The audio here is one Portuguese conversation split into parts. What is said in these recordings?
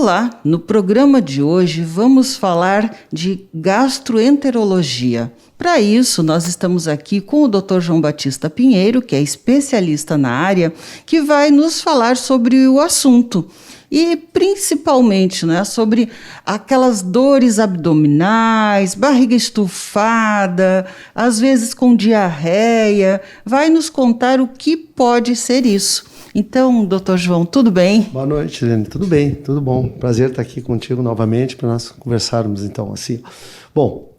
Olá, no programa de hoje vamos falar de gastroenterologia. Para isso, nós estamos aqui com o Dr. João Batista Pinheiro, que é especialista na área, que vai nos falar sobre o assunto. E principalmente, né, sobre aquelas dores abdominais, barriga estufada, às vezes com diarreia. Vai nos contar o que pode ser isso. Então, doutor João, tudo bem? Boa noite, Helene. Tudo bem, tudo bom. Prazer estar aqui contigo novamente para nós conversarmos, então, assim. Bom,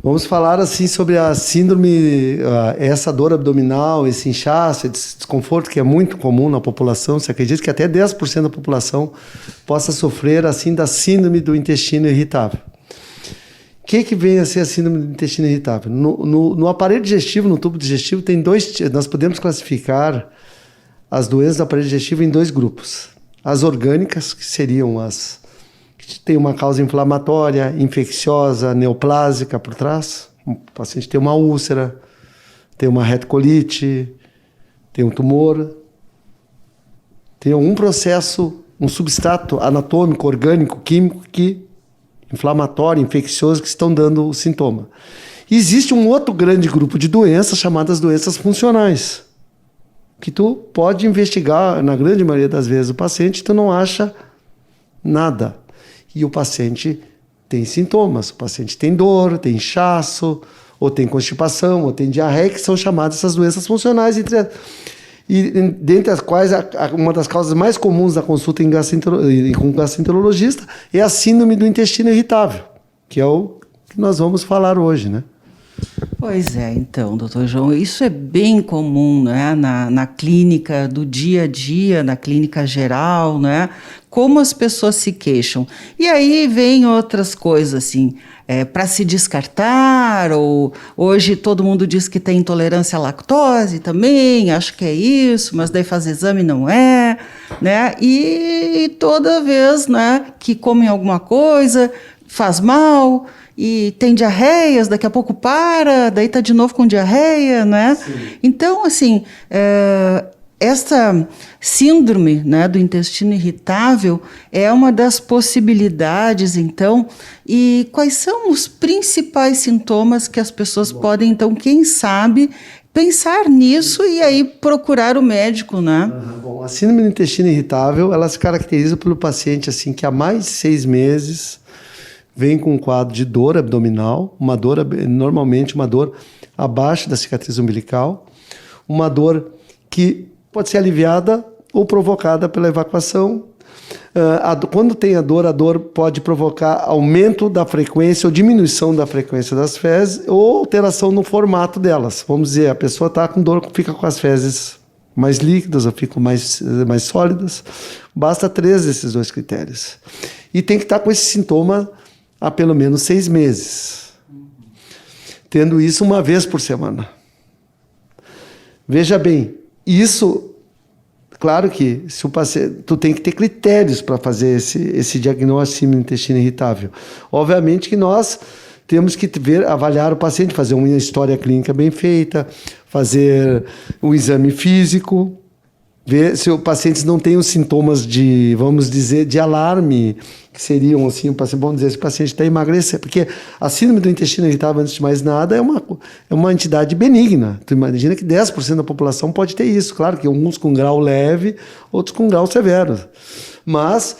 vamos falar, assim, sobre a síndrome, essa dor abdominal, esse inchaço, esse desconforto que é muito comum na população. Se acredita que até 10% da população possa sofrer, assim, da síndrome do intestino irritável. O que vem a ser a síndrome do intestino irritável? No aparelho digestivo, no tubo digestivo, tem nós podemos classificar as doenças do aparelho digestivo em dois grupos. As orgânicas, que seriam as que têm uma causa inflamatória, infecciosa, neoplásica por trás. O paciente tem uma úlcera, tem uma retocolite, tem um tumor, tem algum processo, um substrato anatômico, orgânico, químico, inflamatório, infeccioso, que estão dando o sintoma. E existe um outro grande grupo de doenças, chamadas doenças funcionais, que tu pode investigar, na grande maioria das vezes, o paciente, tu não acha nada. E o paciente tem sintomas, o paciente tem dor, tem inchaço, ou tem constipação, ou tem diarreia, que são chamadas essas doenças funcionais, e dentre as quais, uma das causas mais comuns da consulta com um gastroenterologista é a síndrome do intestino irritável, que é o que nós vamos falar hoje, né? Pois é, então, doutor João, isso é bem comum, né, na clínica do dia a dia, na clínica geral, né, como as pessoas se queixam. E aí vem outras coisas, assim, para se descartar, ou hoje todo mundo diz que tem intolerância à lactose também, acho que é isso, mas daí faz exame não é, né, e toda vez, né, que comem alguma coisa, faz mal, e tem diarreias, daqui a pouco para, daí está de novo com diarreia, né? Sim. Então, assim, essa síndrome, né, do intestino irritável é uma das possibilidades, então, e quais são os principais sintomas que as pessoas podem, então, quem sabe, pensar nisso e aí procurar o médico, né? Bom, a síndrome do intestino irritável, ela se caracteriza pelo paciente, assim, que há mais de 6 meses vem com um quadro de dor abdominal, normalmente uma dor abaixo da cicatriz umbilical, uma dor que pode ser aliviada ou provocada pela evacuação. Quando tem a dor pode provocar aumento da frequência ou diminuição da frequência das fezes ou alteração no formato delas. Vamos dizer, a pessoa está com dor, fica com as fezes mais líquidas ou ficam mais sólidas. Basta 3 desses 2 critérios. E tem que estar com esse sintoma há pelo menos 6 meses, tendo isso uma vez por semana. Veja bem, isso, claro que se o paciente, tu tem que ter critérios para fazer esse diagnóstico de intestino irritável. Obviamente que nós temos que avaliar o paciente, fazer uma história clínica bem feita, fazer um exame físico, ver se o paciente não tem os sintomas de, vamos dizer, de alarme, que seriam assim, o paciente, vamos dizer, se o paciente está emagrecendo, porque a síndrome do intestino irritável, antes de mais nada, é uma entidade benigna. Tu imagina que 10% da população pode ter isso, claro que alguns com grau leve, outros com grau severo, mas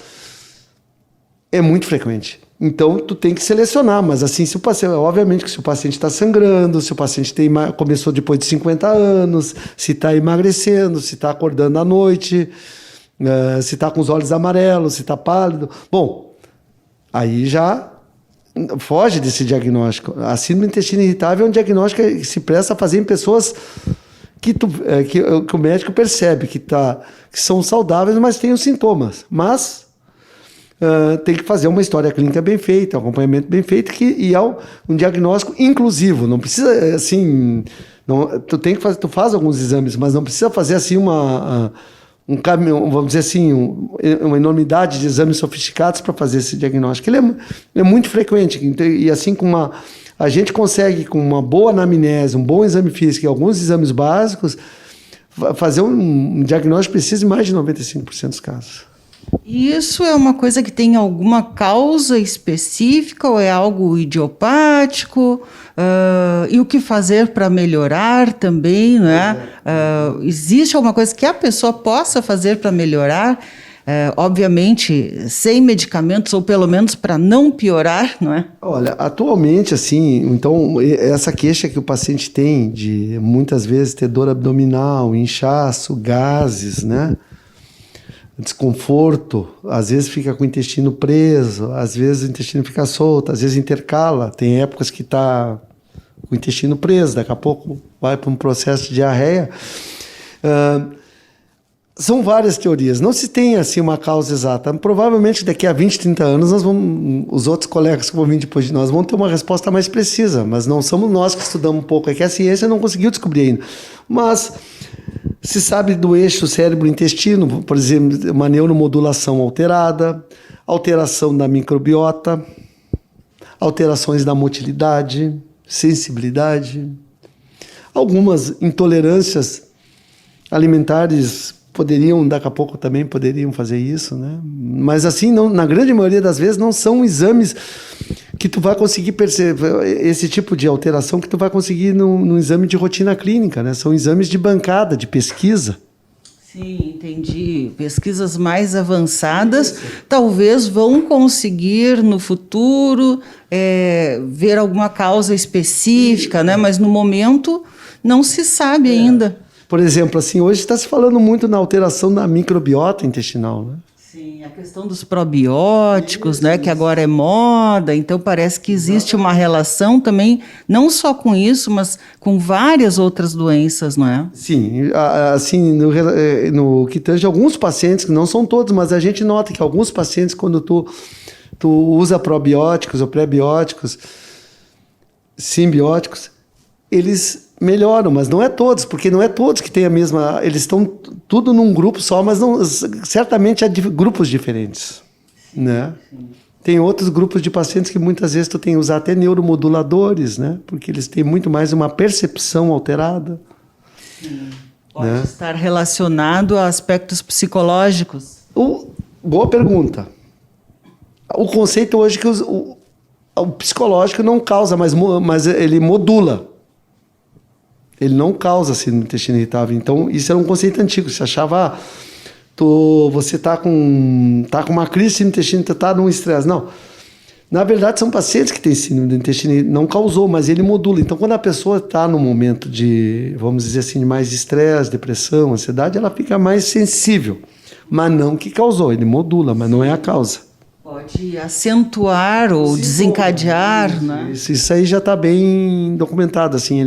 é muito frequente. Então, tu tem que selecionar, mas assim, se o paciente, obviamente que se o paciente está sangrando, se o paciente começou depois de 50 anos, se está emagrecendo, se está acordando à noite, se está com os olhos amarelos, se está pálido, bom, aí já foge desse diagnóstico. A síndrome do intestino irritável é um diagnóstico que se presta a fazer em pessoas que o médico percebe que são saudáveis, mas têm os sintomas, mas tem que fazer uma história clínica bem feita, um acompanhamento bem feito e é um diagnóstico inclusivo. Não precisa, assim, tu faz alguns exames, mas não precisa fazer assim um caminho, vamos dizer assim, uma enormidade de exames sofisticados para fazer esse diagnóstico. Ele é muito frequente e assim a gente consegue, com uma boa anamnese, um bom exame físico e alguns exames básicos, fazer um diagnóstico preciso em mais de 95% dos casos. Isso é uma coisa que tem alguma causa específica ou é algo idiopático? E o que fazer para melhorar também, não é? Existe alguma coisa que a pessoa possa fazer para melhorar? Obviamente, sem medicamentos, ou pelo menos para não piorar, não é? Olha, atualmente, assim, então, essa queixa que o paciente tem de muitas vezes ter dor abdominal, inchaço, gases, né? Desconforto, às vezes fica com o intestino preso, às vezes o intestino fica solto, às vezes intercala. Tem épocas que está com o intestino preso, daqui a pouco vai para um processo de diarreia. São várias teorias, não se tem assim uma causa exata. Provavelmente daqui a 20, 30 anos os outros colegas que vão vir depois de nós vão ter uma resposta mais precisa, mas não somos nós que estudamos um pouco, é que a ciência não conseguiu descobrir ainda. Mas se sabe do eixo cérebro-intestino, por exemplo, uma neuromodulação alterada, alteração da microbiota, alterações da motilidade, sensibilidade, algumas intolerâncias alimentares daqui a pouco também poderiam fazer isso, né? Mas assim, não, na grande maioria das vezes não são exames que tu vai conseguir perceber esse tipo de alteração que tu vai conseguir num exame de rotina clínica, né? São exames de bancada, de pesquisa. Sim, entendi. Pesquisas mais avançadas talvez vão conseguir no futuro ver alguma causa específica, né? Mas no momento não se sabe ainda. Por exemplo, assim, hoje está se falando muito na alteração da microbiota intestinal, né? Sim, a questão dos probióticos, né, que agora é moda, então parece que existe uma relação também, não só com isso, mas com várias outras doenças, não é? Sim, assim, no que tange alguns pacientes, que não são todos, mas a gente nota que alguns pacientes, quando tu usa probióticos ou pré-bióticos, simbióticos, eles melhoram, mas não é todos, porque não é todos que têm a mesma... Eles estão tudo num grupo só, mas não, certamente há grupos diferentes, né? Sim. Tem outros grupos de pacientes que muitas vezes tu tem que usar até neuromoduladores, né? Porque eles têm muito mais uma percepção alterada. Sim. Pode estar relacionado a aspectos psicológicos. Boa pergunta. O conceito hoje é que o psicológico não causa, mas ele modula. Ele não causa síndrome do intestino irritável. Então, isso era um conceito antigo. Você achava, você está com uma crise de síndrome do intestino, você está num estresse. Não. Na verdade, são pacientes que têm síndrome do intestino, não causou, mas ele modula. Então, quando a pessoa está num momento de, vamos dizer assim, de mais estresse, depressão, ansiedade, ela fica mais sensível. Mas não que causou, ele modula, mas não é a causa. Pode acentuar ou desencadear, né? Isso aí já está bem documentado, assim,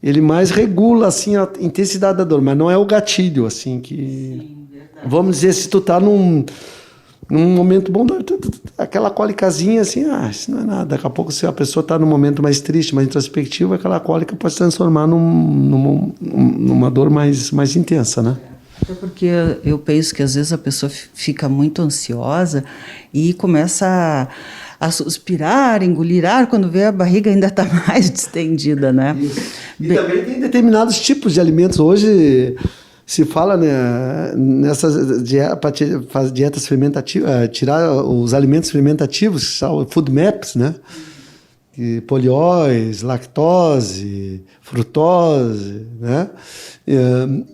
ele mais regula assim a intensidade da dor, mas não é o gatilho assim que... Sim, verdade. Vamos dizer, se tu tá num momento bom, aquela cólicazinha assim, isso não é nada. Daqui a pouco, se a pessoa está num momento mais triste, mais introspectivo, aquela cólica pode se transformar numa dor mais intensa, né? Até porque eu penso que às vezes a pessoa fica muito ansiosa e começa a suspirar, engolir ar, quando vê a barriga ainda está mais distendida, né? Isso. E também tem determinados tipos de alimentos. Hoje se fala, né, nessas dietas fermentativas, tirar os alimentos fermentativos, que são food maps, né? Polióis, lactose, frutose, né?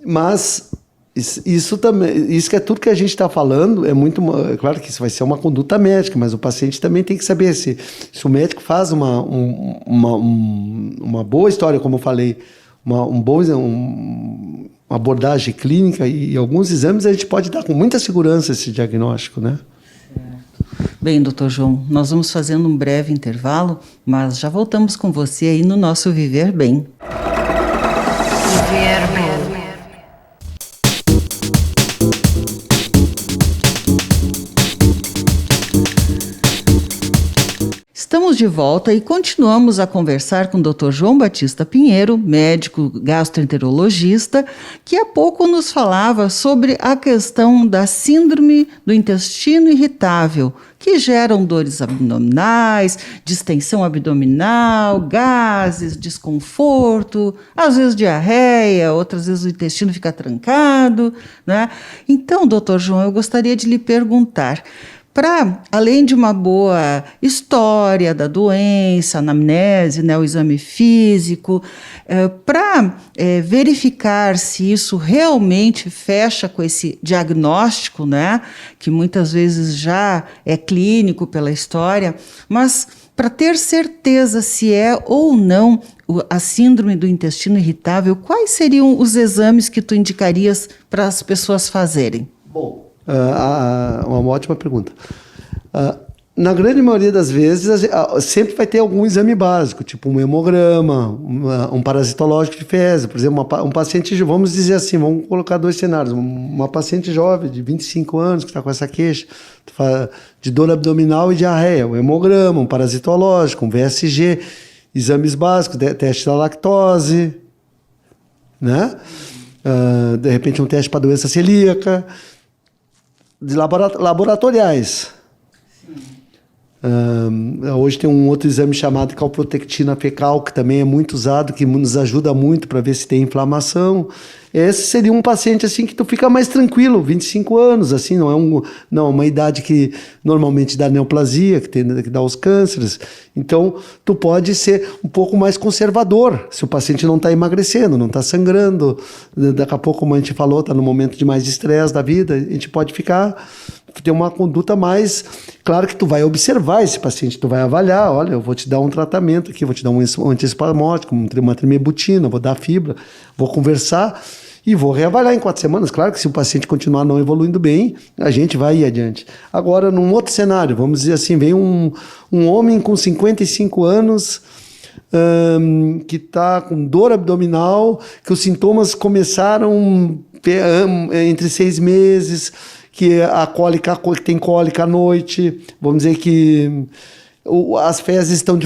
Mas isso também, isso que é tudo que a gente está falando, é claro que isso vai ser uma conduta médica, mas o paciente também tem que saber se o médico faz uma boa história, como eu falei, uma abordagem clínica e alguns exames, a gente pode dar com muita segurança esse diagnóstico, né? Certo. Bem, doutor João, nós vamos fazendo um breve intervalo, mas já voltamos com você aí no nosso Viver Bem. Viver Bem. Estamos de volta e continuamos a conversar com o Dr. João Batista Pinheiro, médico gastroenterologista, que há pouco nos falava sobre a questão da síndrome do intestino irritável, que geram dores abdominais, distensão abdominal, gases, desconforto, às vezes diarreia, outras vezes o intestino fica trancado, né? Então, doutor João, eu gostaria de lhe perguntar, além de uma boa história da doença, anamnese, né, o exame físico, para verificar se isso realmente fecha com esse diagnóstico, né, que muitas vezes já é clínico pela história, mas para ter certeza se é ou não a síndrome do intestino irritável, quais seriam os exames que tu indicarias para as pessoas fazerem? Bom, uma ótima pergunta. Na grande maioria das vezes, sempre vai ter algum exame básico, tipo um hemograma, um parasitológico de fezes. Por exemplo, um paciente, vamos dizer assim, vamos colocar dois cenários. Uma paciente jovem de 25 anos que está com essa queixa de dor abdominal e diarreia, um hemograma, um parasitológico, um VSG, exames básicos, teste da lactose, né? De repente um teste para doença celíaca, de laboratoriais. Hoje tem um outro exame chamado calprotectina fecal, que também é muito usado, que nos ajuda muito para ver se tem inflamação. Esse seria um paciente assim que tu fica mais tranquilo, 25 anos, assim, não é uma idade que normalmente dá neoplasia, que dá os cânceres. Então, tu pode ser um pouco mais conservador, se o paciente não está emagrecendo, não está sangrando, daqui a pouco, como a gente falou, está no momento de mais estresse da vida, a gente pode ter uma conduta mais... Claro que tu vai observar esse paciente, tu vai avaliar, olha, eu vou te dar um tratamento aqui, vou te dar um antiespasmódico, uma trimebutina, vou dar fibra, vou conversar e vou reavaliar em 4 semanas. Claro que se o paciente continuar não evoluindo bem, a gente vai ir adiante. Agora, num outro cenário, vamos dizer assim, vem um homem com 55 anos... que está com dor abdominal, que os sintomas começaram entre 6 meses, que tem cólica à noite, vamos dizer que as fezes estão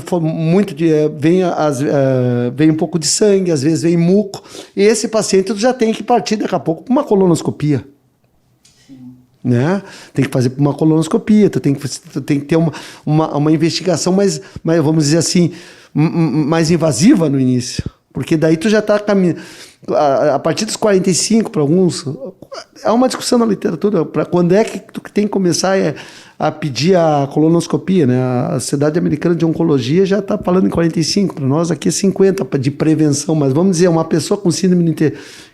vem um pouco de sangue, às vezes vem muco, e esse paciente já tem que partir daqui a pouco para uma colonoscopia. Né? Tem que fazer uma colonoscopia, tu tem que ter uma investigação mais, vamos dizer assim, mais invasiva no início, porque daí tu já está caminhando. A partir dos 45, para alguns, há uma discussão na literatura para quando é que tu tem que começar a pedir a colonoscopia, né? A Sociedade Americana de Oncologia já está falando em 45, para nós aqui é 50 de prevenção, mas vamos dizer, uma pessoa com síndrome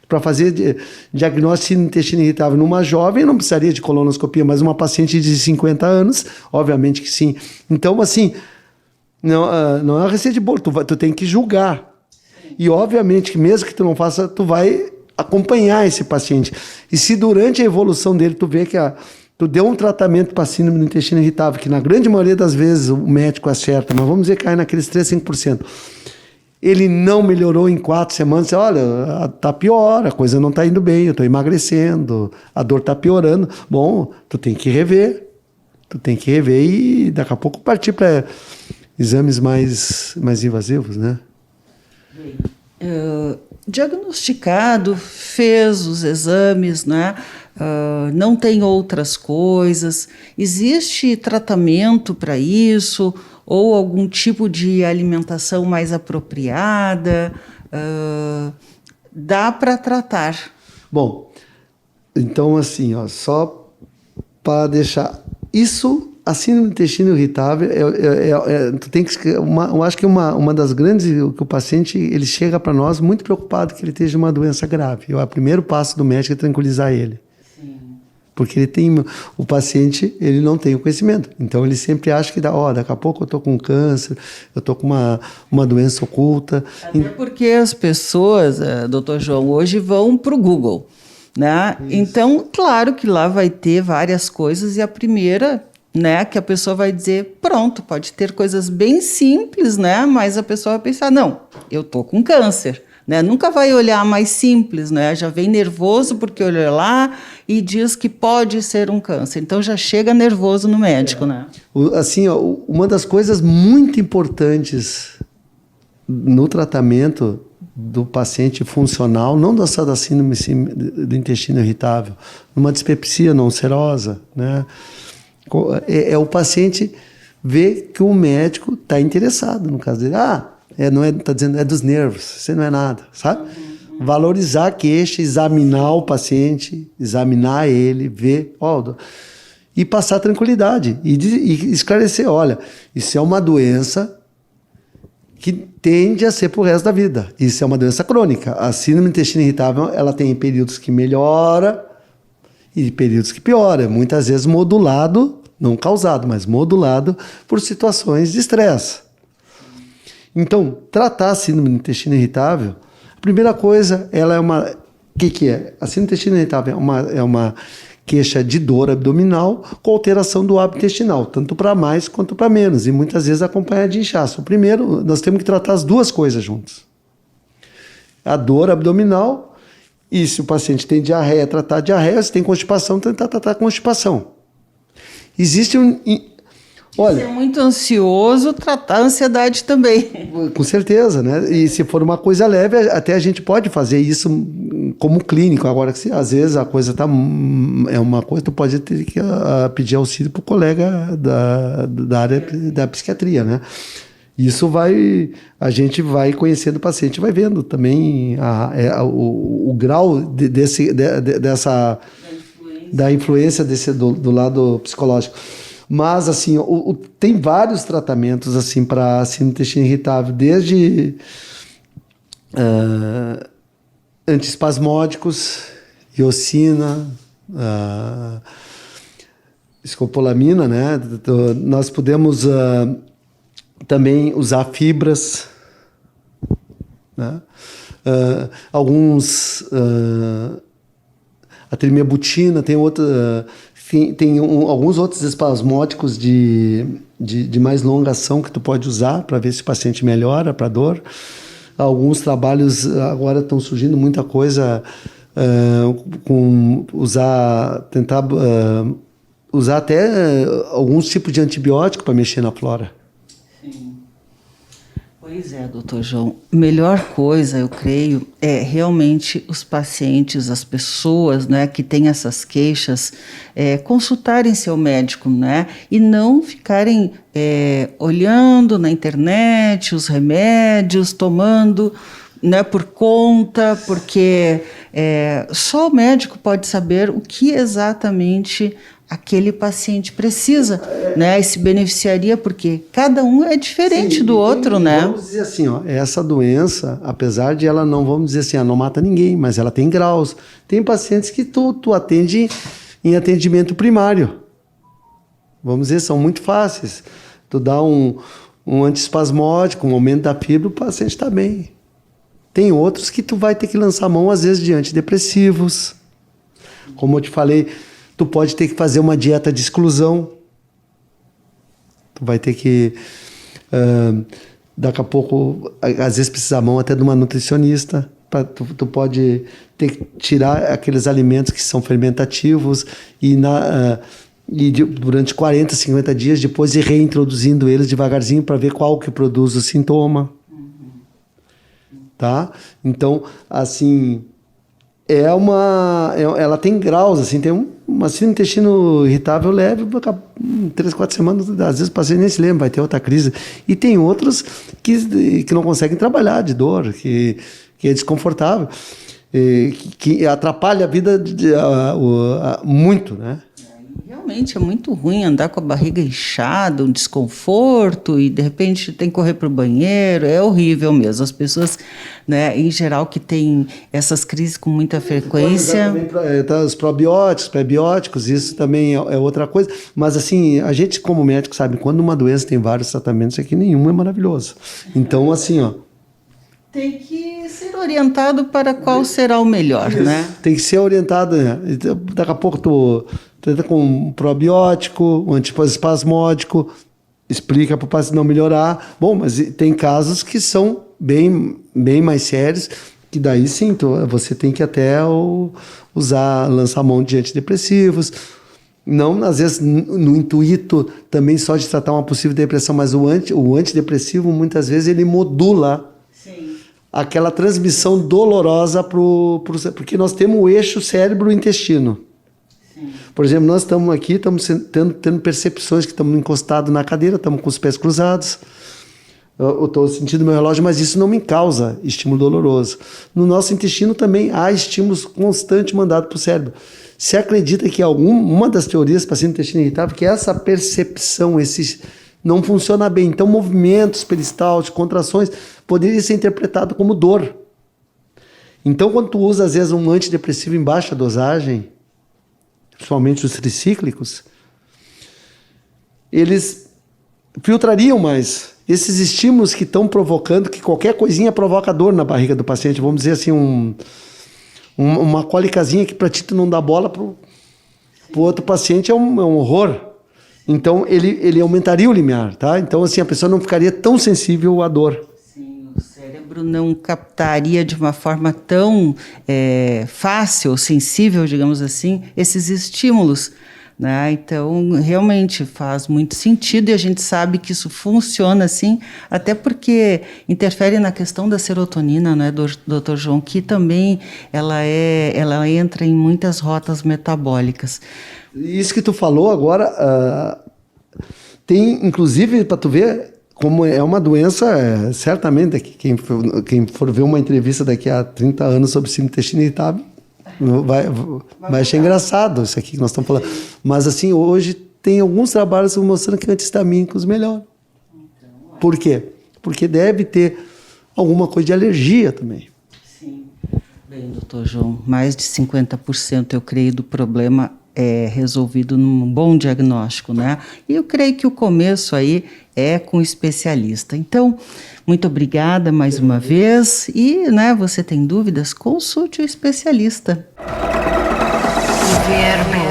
para fazer diagnóstico de intestino irritável numa jovem não precisaria de colonoscopia, mas uma paciente de 50 anos, obviamente que sim. Então, assim, não é uma receita de bolo, tu tem que julgar. E, obviamente, que mesmo que tu não faça, tu vai acompanhar esse paciente. E se durante a evolução dele tu vê que tu deu um tratamento para síndrome do intestino irritável, que na grande maioria das vezes o médico acerta, mas vamos dizer que cai naqueles 3, 5%. Ele não melhorou em 4 semanas, você olha, tá pior, a coisa não está indo bem, eu estou emagrecendo, a dor está piorando. Bom, tu tem que rever e daqui a pouco partir para exames mais invasivos, né? Diagnosticado, fez os exames, né? Não tem outras coisas, existe tratamento para isso ou algum tipo de alimentação mais apropriada? Dá para tratar? Bom, então assim, só para deixar isso... A síndrome do intestino irritável, tu tem que, eu acho que uma das grandes, que o paciente ele chega para nós muito preocupado que ele esteja uma doença grave. O primeiro passo do médico é tranquilizar ele. Sim. Porque o paciente ele não tem o conhecimento. Então ele sempre acha que daqui a pouco eu estou com câncer, eu estou com uma doença oculta. Até porque as pessoas, doutor João, hoje vão para o Google, né? Então, claro que lá vai ter várias coisas e a primeira... né, que a pessoa vai dizer, pronto, pode ter coisas bem simples, né, mas a pessoa vai pensar, não, eu tô com câncer, né? Nunca vai olhar mais simples, né? Já vem nervoso porque olha lá e diz que pode ser um câncer. Então já chega nervoso no médico, né? Assim, ó, uma das coisas muito importantes no tratamento do paciente funcional, não só da síndrome do intestino irritável, numa dispepsia não ulcerosa, né? É o paciente ver que o médico está interessado no caso dele. Não é, está dizendo, é dos nervos, você não é nada, sabe? Valorizar a queixa, examinar o paciente, examinar ele, ver, e passar tranquilidade e esclarecer, olha, isso é uma doença que tende a ser pro resto da vida. Isso é uma doença crônica. A síndrome do intestino irritável, ela tem períodos que melhora e períodos que piora. Muitas vezes modulado, não causado, mas modulado por situações de estresse. Então, tratar a síndrome do intestino irritável, a primeira coisa, ela é uma... O que é? A síndrome do intestino irritável é uma queixa de dor abdominal com alteração do hábito intestinal, tanto para mais quanto para menos, e muitas vezes acompanhada de inchaço. Primeiro, nós temos que tratar as duas coisas juntas. A dor abdominal, e se o paciente tem diarreia, tratar a diarreia, se tem constipação, tentar tratar a constipação. Existe olha, se é muito ansioso, tratar a ansiedade também. Com certeza, né? E se for uma coisa leve, até a gente pode fazer isso como clínico. Agora, se às vezes a coisa é uma coisa, tu pode ter que pedir auxílio para o colega da área da psiquiatria, né? Isso a gente vai conhecendo o paciente, vai vendo também o grau da influência do lado psicológico. Mas, assim, tem vários tratamentos, assim, para síndrome do intestino irritável, desde antiespasmódicos, iosina, escopolamina, né? Nós podemos também usar fibras, né? A trimiabutina, tem outra... Tem alguns outros espasmódicos de mais longa ação que tu pode usar para ver se o paciente melhora para dor. Alguns trabalhos agora estão surgindo muita coisa tentar usar até alguns tipos de antibiótico para mexer na flora. Sim. Pois é, doutor João. Melhor coisa, eu creio, é realmente os pacientes, as pessoas, né, que têm essas queixas, consultarem seu médico, né, e não ficarem olhando na internet os remédios, tomando, né, por conta, porque só o médico pode saber o que exatamente aquele paciente precisa, né, e se beneficiaria, porque cada um é diferente do outro, né? Vamos dizer assim, essa doença, apesar de ela não, vamos dizer assim, não mata ninguém, mas ela tem graus. Tem pacientes que tu atende em atendimento primário. Vamos dizer, são muito fáceis. Tu dá um antiespasmódico, um aumento da fibra, o paciente está bem. Tem outros que tu vai ter que lançar mão, às vezes, de antidepressivos. Como eu te falei, tu pode ter que fazer uma dieta de exclusão. Tu vai ter que, daqui a pouco, às vezes precisar mão até de uma nutricionista. Tu pode ter que tirar aqueles alimentos que são fermentativos e durante 40, 50 dias, depois ir reintroduzindo eles devagarzinho para ver qual que produz o sintoma. Tá? Então, assim... ela tem graus, assim, tem uma síndrome do intestino irritável leve, 3, 4 semanas, às vezes o paciente nem se lembra, vai ter outra crise. E tem outros que não conseguem trabalhar de dor, que é desconfortável, que atrapalha a vida muito, né? Realmente é muito ruim andar com a barriga inchada, um desconforto, e de repente tem que correr para o banheiro, é horrível mesmo. As pessoas, né, em geral, que têm essas crises com muita frequência... Os probióticos, prebióticos, isso também é outra coisa. Mas assim, a gente como médico sabe, quando uma doença tem vários tratamentos, aqui nenhum é maravilhoso. Então assim, tem que ser orientado para qual será o melhor, isso, né? Tem que ser orientado, né? Daqui a pouco tu trata com um probiótico, um antiespasmódico, explica para o paciente não melhorar. Bom, mas tem casos que são bem mais sérios, Que daí sim, você tem que até lançar mão de antidepressivos. Não, às vezes, no intuito também só de tratar uma possível depressão, mas o antidepressivo, muitas vezes, ele modula aquela transmissão dolorosa porque nós temos o eixo cérebro-intestino. Por exemplo, nós estamos aqui, estamos tendo percepções que estamos encostados na cadeira, estamos com os pés cruzados. Eu estou sentindo meu relógio, mas isso não me causa estímulo doloroso. No nosso intestino também há estímulos constantes mandados para o cérebro. Se acredita que uma das teorias para síndrome do intestino irritável, que essa percepção, não funciona bem. Então, movimentos peristálticos, contrações, poderia ser interpretado como dor. Então, quando tu usa, às vezes, um antidepressivo em baixa dosagem, principalmente os tricíclicos, eles filtrariam mais esses estímulos que estão provocando, que qualquer coisinha provoca dor na barriga do paciente. Vamos dizer assim, uma cólicazinha que para ti tu não dá bola, para o outro paciente é um horror. Então, ele aumentaria o limiar, tá? Então, assim, a pessoa não ficaria tão sensível à dor. Sim, o cérebro não captaria de uma forma tão fácil, sensível, digamos assim, esses estímulos, né? Então, realmente faz muito sentido e a gente sabe que isso funciona assim, até porque interfere na questão da serotonina, né, Dr. João, que também ela entra em muitas rotas metabólicas. Isso que tu falou agora, tem, inclusive, para tu ver como é uma doença, certamente, quem for ver uma entrevista daqui a 30 anos sobre síndrome do intestino irritável, vai achar engraçado isso aqui que nós estamos falando. Mas, assim, hoje tem alguns trabalhos mostrando que antihistamínicos melhoram. Por quê? Porque deve ter alguma coisa de alergia também. Sim. Bem, doutor João, mais de 50% eu creio do problema é resolvido num bom diagnóstico, né? E eu creio que o começo aí é com o especialista. Então, muito obrigada mais uma vez e, né, você tem dúvidas? Consulte o especialista. Verme.